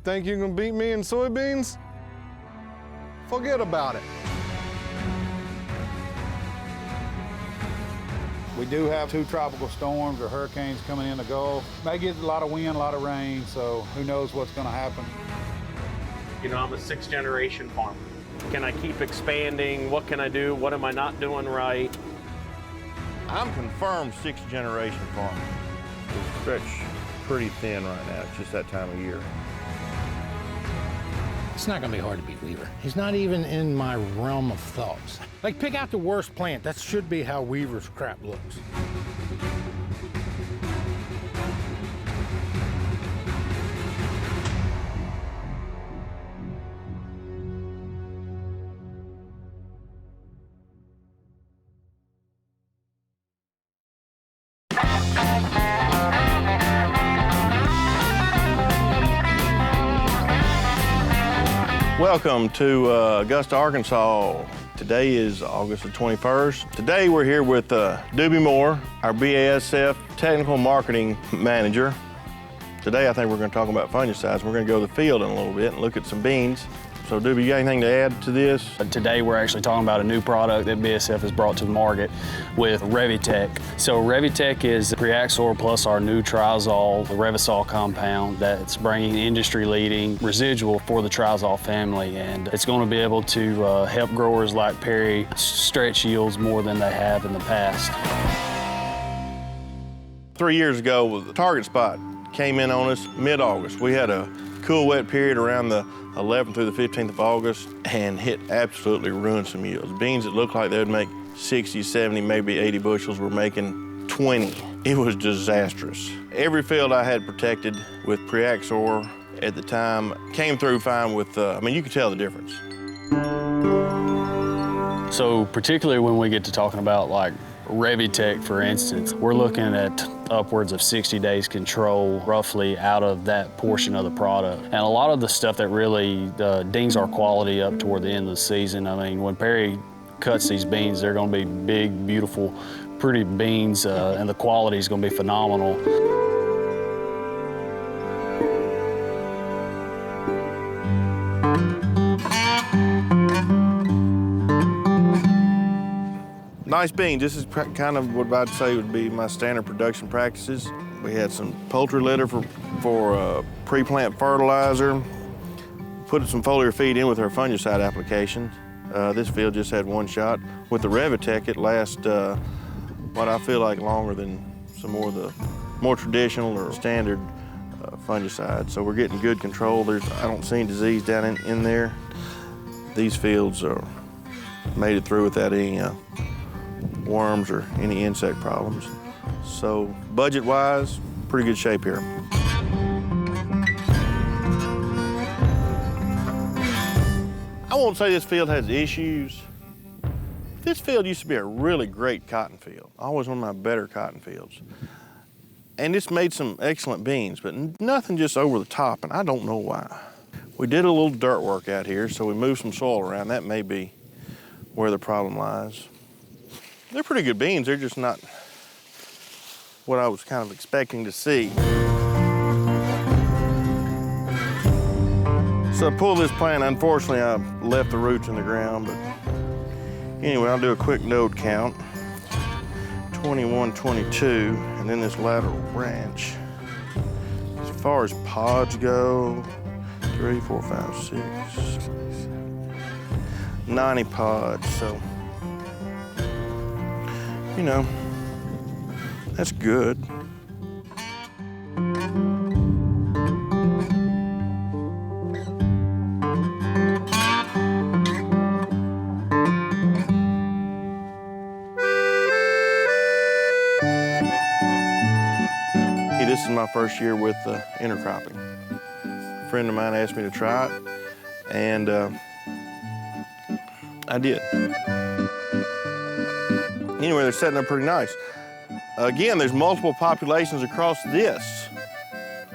think you can beat me in soybeans? Forget about it. We do have 2 tropical storms or hurricanes coming in the Gulf. May get a lot of wind, a lot of rain, so who knows what's going to happen. You know, I'm a 6th generation farmer. Can I keep expanding? What can I do? What am I not doing right? I'm confirmed 6th generation farmer. We stretch pretty thin right now. It's just that time of year. It's not gonna be hard to beat Weaver. He's not even in my realm of thoughts. Like, pick out the worst plant. That should be how Weaver's crap looks. Welcome to Augusta, Arkansas. Today is August the 21st. Today we're here with Doobie Moore, our BASF Technical Marketing Manager. Today I think we're going to talk about fungicides. We're going to go to the field in a little bit and look at some beans. So Doobie, you got anything to add to this? Today we're actually talking about a new product that BASF has brought to the market with Revitec. So Revitec is Preaxor plus our new Triazole, the Revasol compound that's bringing industry-leading residual for the Triazole family, and it's going to be able to help growers like Perry stretch yields more than they have in the past. 3 years ago, the target spot came in on us mid-August. We had a cool, wet period around the 11th through the 15th of August, and it absolutely ruined some yields. Beans that looked like they would make 60, 70, maybe 80 bushels were making 20. It was disastrous. Every field I had protected with Preaxor at the time came through fine with, I mean, you could tell the difference. So particularly when we get to talking about like Revitec, for instance, we're looking at upwards of 60 days control roughly out of that portion of the product. And a lot of the stuff that really dings our quality up toward the end of the season. I mean, when Perry cuts these beans, they're gonna be big, beautiful, pretty beans, and the quality is gonna be phenomenal. Nice beans. This is kind of what I'd say would be my standard production practices. We had some poultry litter for pre-plant fertilizer. Put some foliar feed in with our fungicide application. This field just had 1 shot. With the Revitec, it lasts what I feel like longer than some more of the more traditional or standard fungicides. So we're getting good control. I don't see any disease down in there. These fields made it through without any worms or any insect problems. So budget-wise, pretty good shape here. I won't say this field has issues. This field used to be a really great cotton field, always one of my better cotton fields. And it's made some excellent beans, but nothing just over the top, and I don't know why. We did a little dirt work out here, so we moved some soil around. That may be where the problem lies. They're pretty good beans, they're just not what I was kind of expecting to see. So I pulled this plant. Unfortunately, I left the roots in the ground, but anyway, I'll do a quick node count. 21, 22, and then this lateral branch. As far as pods go, 3, 4, 5, 6, 7, 90 pods, so you know, that's good. Hey, this is my first year with intercropping. A friend of mine asked me to try it, and I did. Anyway, they're setting up pretty nice. Again, there's multiple populations across this.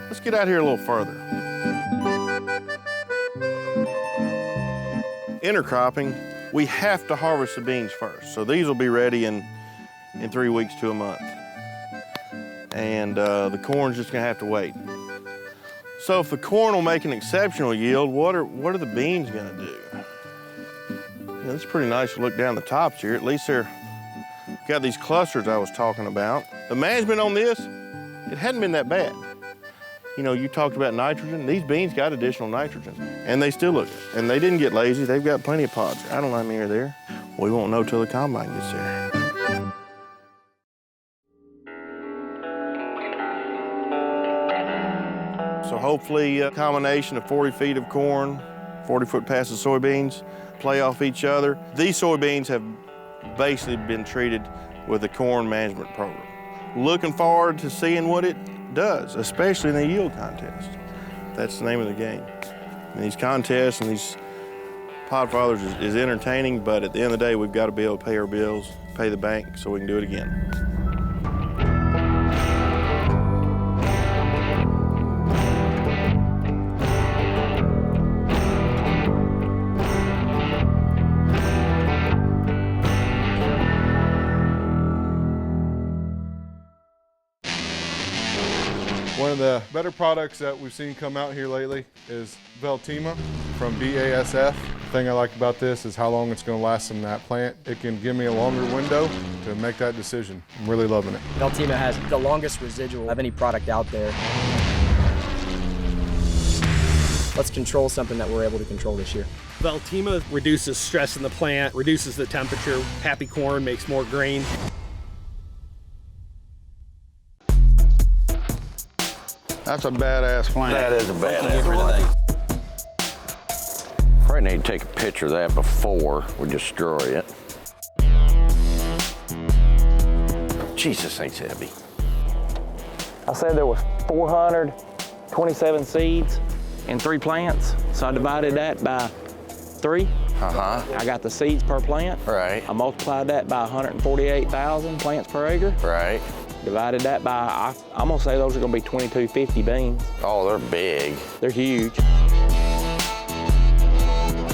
Let's get out here a little further. Intercropping, we have to harvest the beans first. So these will be ready in 3 weeks to a month. And the corn's just gonna have to wait. So if the corn will make an exceptional yield, what are the beans gonna do? Yeah, it's pretty nice to look down the tops here. At least they're got these clusters I was talking about. The management on this, it hadn't been that bad. You know, you talked about nitrogen. These beans got additional nitrogen, and they still look good. And they didn't get lazy. They've got plenty of pods. I don't know how many are there. We won't know till the combine gets there. So hopefully a combination of 40 feet of corn, 40-foot passes of soybeans, play off each other. These soybeans have basically been treated with a corn management program. Looking forward to seeing what it does, especially in the yield contest. That's the name of the game. And these contests and these Podfathers is entertaining, but at the end of the day, we've got to be able to pay our bills, pay the bank, so we can do it again. One of the better products that we've seen come out here lately is Veltima from BASF. The thing I like about this is how long it's going to last in that plant. It can give me a longer window to make that decision. I'm really loving it. Veltima has the longest residual of any product out there. Let's control something that we're able to control this year. Veltima reduces stress in the plant, reduces the temperature. Happy corn makes more grain. That's a badass plant. That is a badass plant. Probably need to take a picture of that before we destroy it. Jesus, that's heavy. I said there was 427 seeds in 3 plants, so I divided that by 3. Uh-huh. I got the seeds per plant. Right. I multiplied that by 148,000 plants per acre. Right. Divided that by, I'm gonna say those are gonna be 2250 beans. Oh, they're big. They're huge.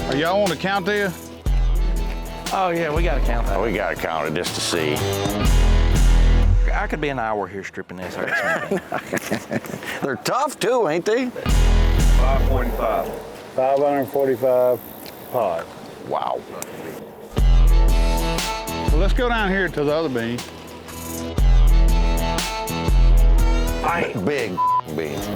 Are y'all want to count this? Oh yeah, we gotta count that. We gotta count it just to see. I could be an hour here stripping this. They're tough too, ain't they? 545. 545 pods. Wow. So let's go down here to the other bean. Big beans.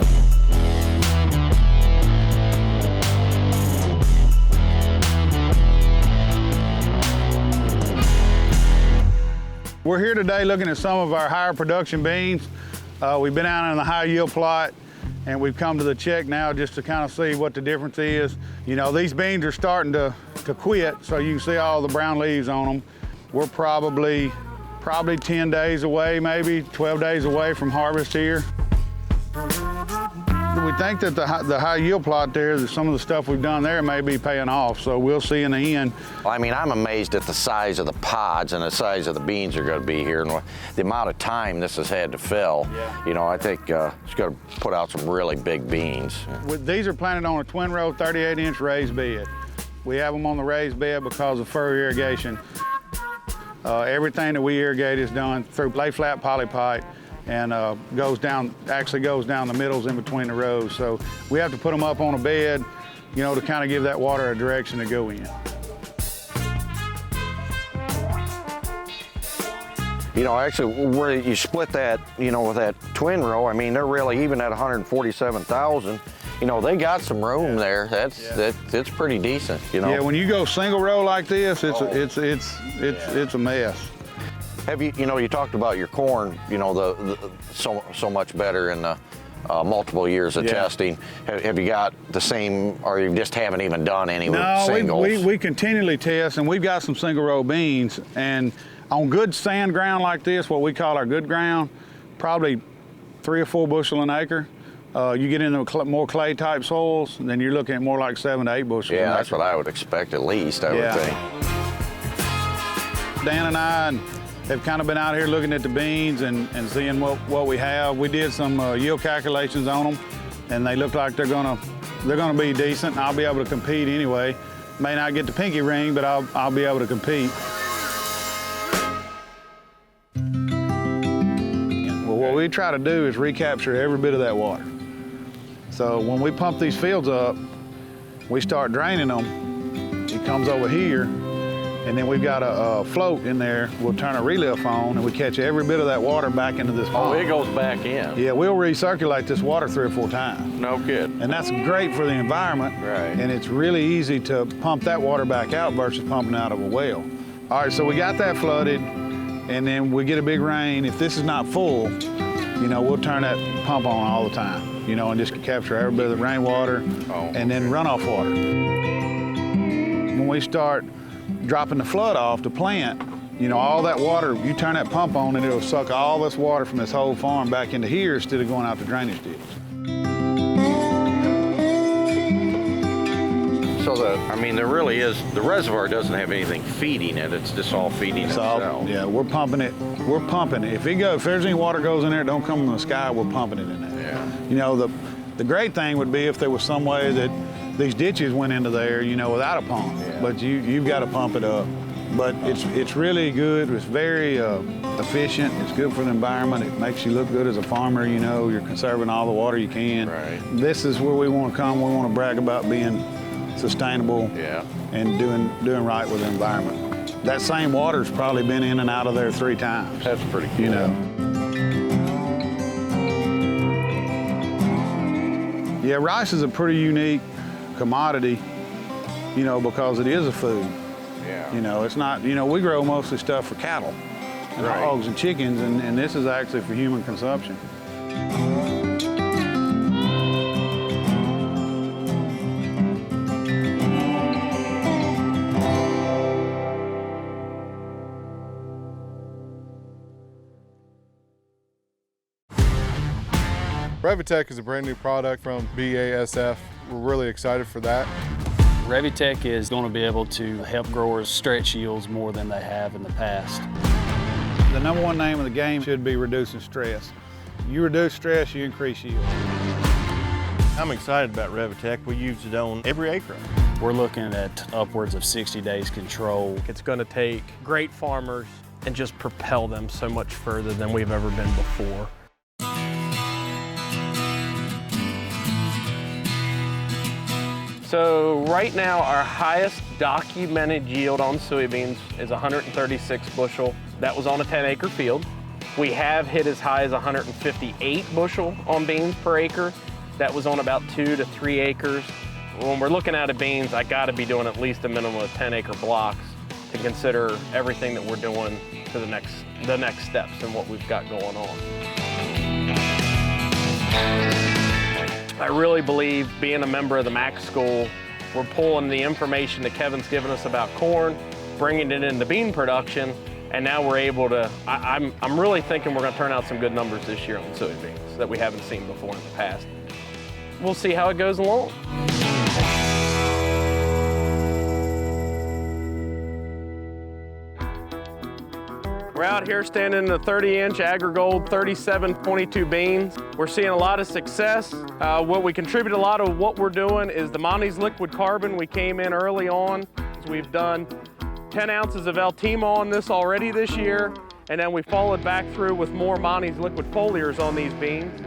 We're here today looking at some of our higher production beans. We've been out in the high yield plot and we've come to the check now just to kind of see what the difference is. You know, these beans are starting to quit, so you can see all the brown leaves on them. We're probably 10 days away, maybe 12 days away from harvest here. We think that the high yield plot there, that some of the stuff we've done there may be paying off, so we'll see in the end. Well, I mean, I'm amazed at the size of the pods and the size of the beans are going to be here and the amount of time this has had to fill. Yeah. You know, I think it's going to put out some really big beans. These are planted on a twin row 38-inch raised bed. We have them on the raised bed because of furrow irrigation. Everything that we irrigate is done through lay flat poly pipe and actually goes down the middles in between the rows. So we have to put them up on a bed, you know, to kind of give that water a direction to go in. You know, actually, where you split that, you know, with that twin row, I mean, they're really, even at 147,000, you know, they got some room there. It's pretty decent, you know. Yeah, when you go single row like this, it's a mess. Have you know, you talked about your corn, you know, so much better in the multiple years of testing. Have you got the same, or you just haven't even done any with singles? No, we continually test, and we've got some single row beans, and on good sand ground like this, what we call our good ground, probably 3 or 4 bushel an acre. You get into more clay type soils, and then you're looking at more like 7 to 8 bushels. Yeah, that's what I would expect at least, I would think. Dan and I have kind of been out here looking at the beans and seeing what we have. We did some yield calculations on them, and they look like they're gonna be decent, and I'll be able to compete anyway. May not get the pinky ring, but I'll be able to compete. Well, what we try to do is recapture every bit of that water. So when we pump these fields up, we start draining them. It comes over here, and then we've got a float in there. We'll turn a relift on, and we catch every bit of that water back into this pump. Oh, it goes back in. Yeah, we'll recirculate this water 3 or 4 times. No kidding. And that's great for the environment. Right. And it's really easy to pump that water back out versus pumping out of a well. All right, so we got that flooded, and then we get a big rain. If this is not full, you know, we'll turn that pump on all the time, you know, and just capture every bit of the rainwater and then runoff water. When we start dropping the flood off the plant, you know, all that water, you turn that pump on and it'll suck all this water from this whole farm back into here instead of going out the drainage ditch. So there really is, the reservoir doesn't have anything feeding it, it's just all feeding itself. Yeah, we're pumping it. We're pumping it. If there's any water goes in there, it don't come from the sky, we're pumping it in there. Yeah. You know, the great thing would be if there was some way that these ditches went into there, you know, without a pump. Yeah. But you've got to pump it up. But it's really good. It's very efficient. It's good for the environment. It makes you look good as a farmer. You know, you're conserving all the water you can. Right. This is where we want to come. We want to brag about being sustainable and doing right with the environment. That same water's probably been in and out of there 3 times. That's pretty cool. You know. Yeah, rice is a pretty unique commodity, you know, because it is a food. Yeah. You know, it's not, you know, we grow mostly stuff for cattle and hogs and chickens, and this is actually for human consumption. Revitec is a brand new product from BASF. We're really excited for that. Revitec is going to be able to help growers stretch yields more than they have in the past. The #1 name of the game should be reducing stress. You reduce stress, you increase yield. I'm excited about Revitec. We use it on every acre. We're looking at upwards of 60 days control. It's going to take great farmers and just propel them so much further than we've ever been before. So right now, our highest documented yield on soybeans is 136 bushel. That was on a 10-acre field. We have hit as high as 158 bushel on beans per acre. That was on about 2 to 3 acres. When we're looking at beans, I gotta be doing at least a minimum of 10-acre blocks to consider everything that we're doing to the next steps and what we've got going on. I really believe, being a member of the MAC school, we're pulling the information that Kevin's given us about corn, bringing it into bean production, and now we're able to, I'm really thinking we're gonna turn out some good numbers this year on soybeans that we haven't seen before in the past. We'll see how it goes along. We're out here standing in the 30-inch Agrigold 3722 beans. We're seeing a lot of success. What we contribute a lot of what we're doing is the Monty's liquid carbon. We came in early on. We've done 10 ounces of Altima on this already this year, and then we followed back through with more Monty's liquid foliars on these beans.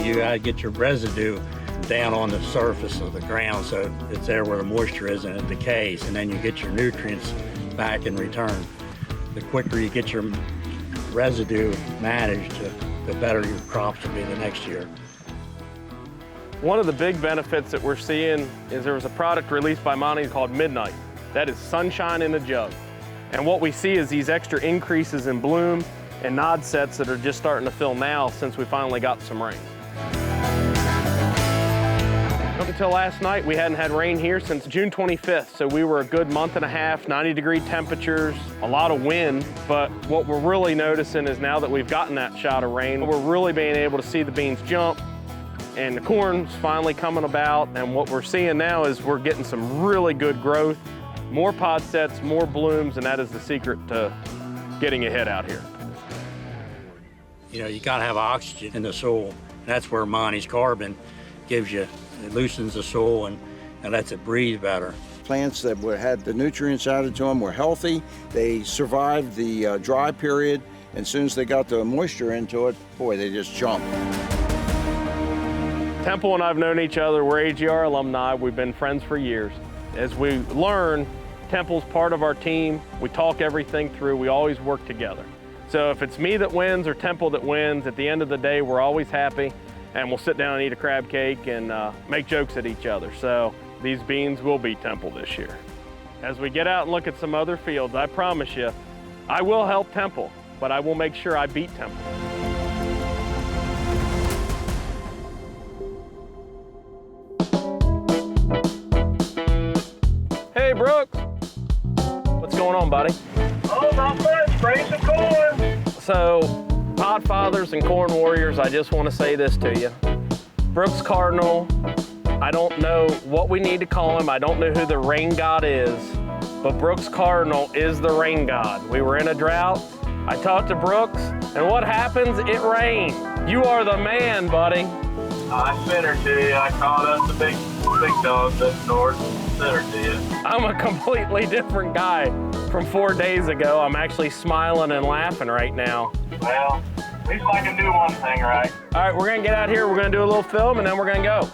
You gotta get your residue down on the surface of the ground so it's there where the moisture is and it decays, and then you get your nutrients back in return. The quicker you get your residue managed, the better your crops will be the next year. One of the big benefits that we're seeing is there was a product released by Monty called Midnight. That is sunshine in a jug. And what we see is these extra increases in bloom and nod sets that are just starting to fill now since we finally got some rain. Up until last night, we hadn't had rain here since June 25th, so we were a good month and a half, 90-degree temperatures, a lot of wind, but what we're really noticing is now that we've gotten that shot of rain, we're really being able to see the beans jump, and the corn's finally coming about, and what we're seeing now is we're getting some really good growth, more pod sets, more blooms, and that is the secret to getting ahead out here. You know, you gotta have oxygen in the soil. That's where Monty's carbon gives you. It loosens the soil and lets it breathe better. Plants that had the nutrients added to them were healthy. They survived the dry period, and as soon as they got the moisture into it, boy, they just jumped. Temple and I have known each other. We're AGR alumni. We've been friends for years. As we learn, Temple's part of our team. We talk everything through. We always work together. So if it's me that wins or Temple that wins, at the end of the day, we're always happy, and we'll sit down and eat a crab cake and make jokes at each other. So these beans will beat Temple this year. As we get out and look at some other fields, I promise you, I will help Temple, but I will make sure I beat Temple. Hey, Brooks. What's going on, buddy? Oh, not much. Spraying some corn. So, Podfathers and CornWarriors, I just want to say this to you. Brooks Cardinal, I don't know what we need to call him. I don't know who the rain god is, but Brooks Cardinal is the rain god. We were in a drought. I talked to Brooks, and what happens? It rained. You are the man, buddy. I sent her to you. I called up the big dogs up north and sent her to you. I'm a completely different guy from 4 days ago. I'm actually smiling and laughing right now. Well, at least I can do one thing right. All right, we're gonna get out here. We're gonna do a little film, and then we're gonna go.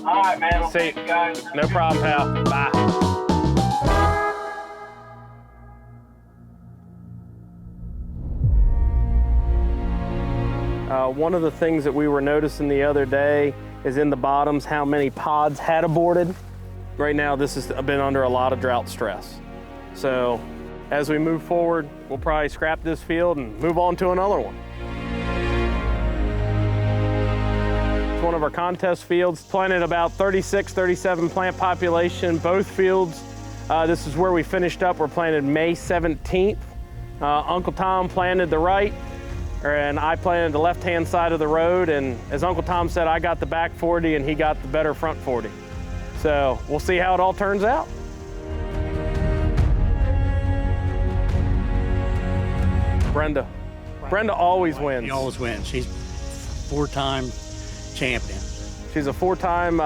All right, man. We'll See you guys. No problem, pal. Bye. One of the things that we were noticing the other day is in the bottoms how many pods had aborted. Right now, this has been under a lot of drought stress. So as we move forward, we'll probably scrap this field and move on to another one. It's one of our contest fields, planted about 36, 37 plant population, both fields. This is where we finished up. We're planted May 17th. Uncle Tom planted the right, and I planted the left-hand side of the road, and as Uncle Tom said, I got the back 40 and he got the better front 40. So we'll see how it all turns out. Brenda always wins. She always wins. She's four-time champion. She's a four-time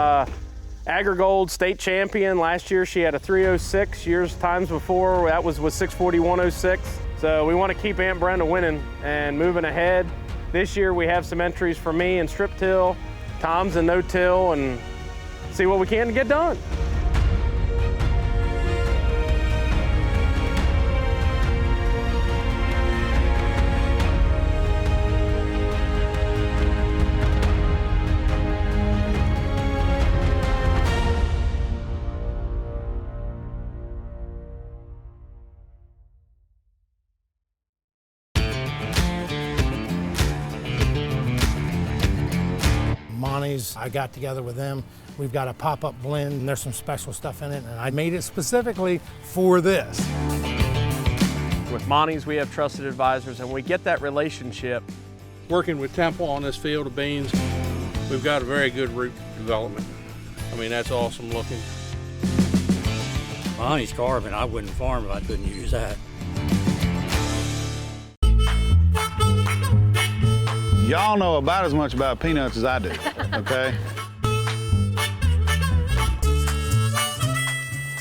AgriGold state champion. Last year she had a 306. Times before that was with 641.06. So we want to keep Aunt Brenda winning and moving ahead. This year we have some entries for me in strip till, Tom's and no-till, and see what we can to get done. I got together with them. We've got a pop-up blend, and there's some special stuff in it, and I made it specifically for this. With Monty's, we have trusted advisors, and we get that relationship. Working with Temple on this field of beans, we've got a very good root development. I mean, that's awesome looking. Monty's carbon, I wouldn't farm if I couldn't use that. Y'all know about as much about peanuts as I do, okay?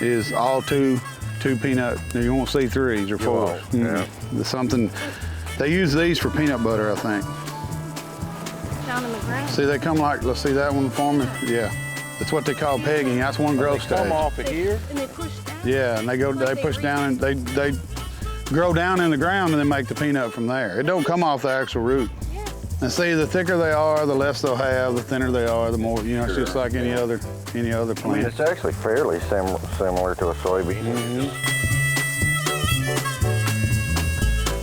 Is all two peanut, you won't see threes or fours. Yeah. There's something, they use these for peanut butter, I think. Down in the ground. See, they come like, let's see that one for me? Yeah. That's what they call pegging. That's one growth stage. Come off of here? And they push down? Yeah, and they push down and they grow down in the ground and then make the peanut from there. It don't come off the actual root. And see, the thicker they are, the less they'll have. The thinner they are, the more, you know, it's just like any other plant. I mean, it's actually fairly similar to a soybean.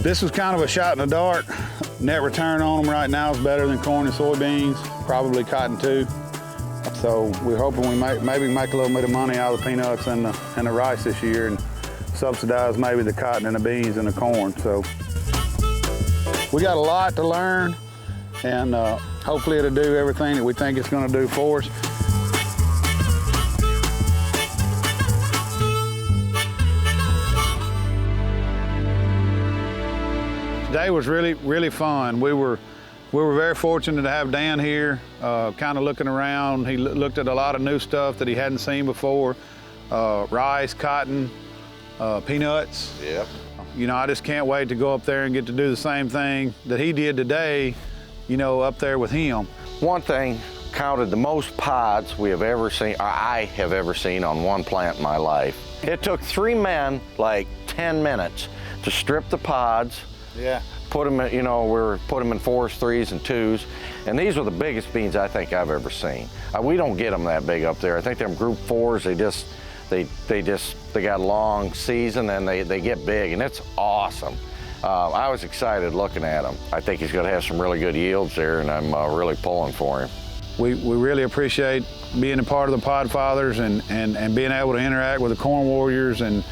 This was kind of a shot in the dark. Net return on them right now is better than corn and soybeans, probably cotton too. So we're hoping we maybe make a little bit of money out of the peanuts and the rice this year and subsidize maybe the cotton and the beans and the corn. So we got a lot to learn, and hopefully it'll do everything that we think it's going to do for us. Today was really fun. We were very fortunate to have Dan here, kind of looking around. He looked at a lot of new stuff that he hadn't seen before, rice, cotton, peanuts. Yep. You know, I just can't wait to go up there and get to do the same thing that he did today, you know, up there with him. One thing counted the most pods we have ever seen, or I have ever seen on one plant in my life. It took 3 men like 10 minutes to strip the pods. Yeah. Put them in, put them in 4s, 3s, and 2s. And these are the biggest beans I think I've ever seen. We don't get them that big up there. I think them group 4s, they got a long season and they get big, and it's awesome. I was excited looking at him. I think he's gonna have some really good yields there, and I'm really pulling for him. We really appreciate being a part of the Podfathers and being able to interact with the Corn Warriors, and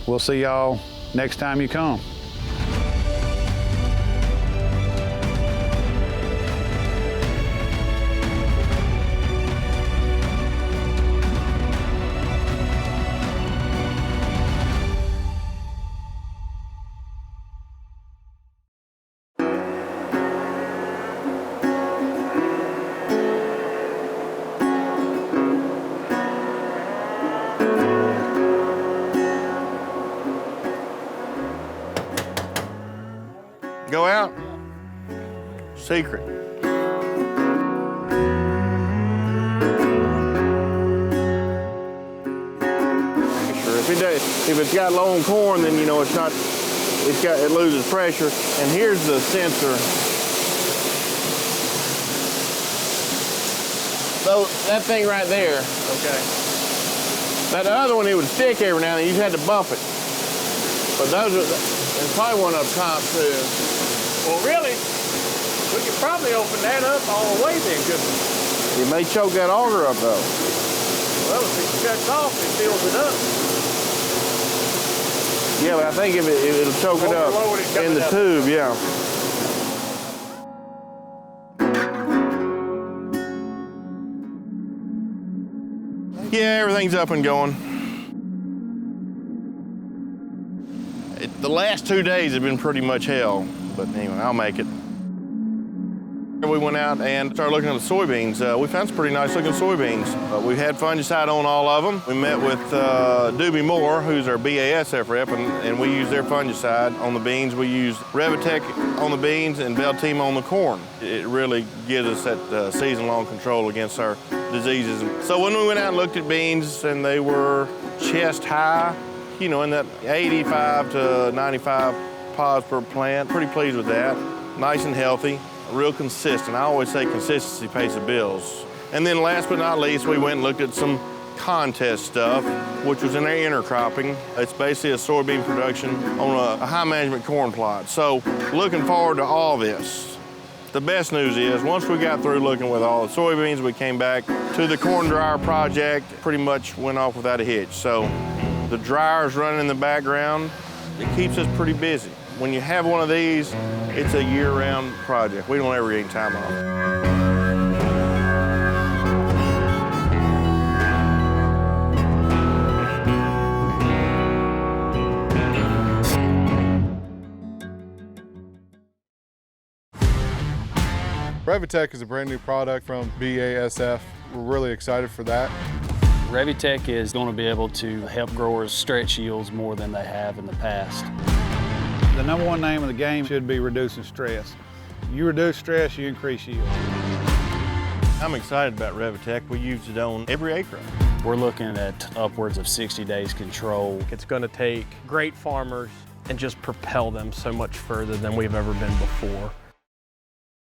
we'll see y'all next time you come. Go out. Secret. If it's got low on corn, then it loses pressure. And here's the sensor. So that thing right there, okay. That other one, it would stick every now and then. You just had to bump it. But there's probably one up top too. Well, really, we could probably open that up all the way then, couldn't we? You may choke that auger up though. Well, if it shuts off, it fills it up. Yeah, but I think if it'll choke it up in the tube, yeah. Yeah, everything's up and going. The last 2 days have been pretty much hell, but anyway, I'll make it. We went out and started looking at the soybeans. We found some pretty nice looking soybeans. We've had fungicide on all of them. We met with Doobie Moore, who's our BASF rep, and we use their fungicide on the beans. We use Revitec on the beans and Beltima on the corn. It really gives us that season-long control against our diseases. So when we went out and looked at beans and they were chest high, in that 85 to 95 pods per plant, pretty pleased with that. Nice and healthy. Real consistent. I always say consistency pays the bills. And then last but not least, we went and looked at some contest stuff, which was in our intercropping. It's basically a soybean production on a high management corn plot. So looking forward to all this. The best news is once we got through looking with all the soybeans, we came back to the corn dryer project, pretty much went off without a hitch. So the dryer's running in the background. It keeps us pretty busy. When you have one of these, it's a year-round project. We don't ever get any time off. Revitec is a brand new product from BASF. We're really excited for that. Revitec is going to be able to help growers stretch yields more than they have in the past. The #1 name of the game should be reducing stress. You reduce stress, you increase yield. I'm excited about Revitec. We use it on every acre. We're looking at upwards of 60 days control. It's going to take great farmers and just propel them so much further than we've ever been before.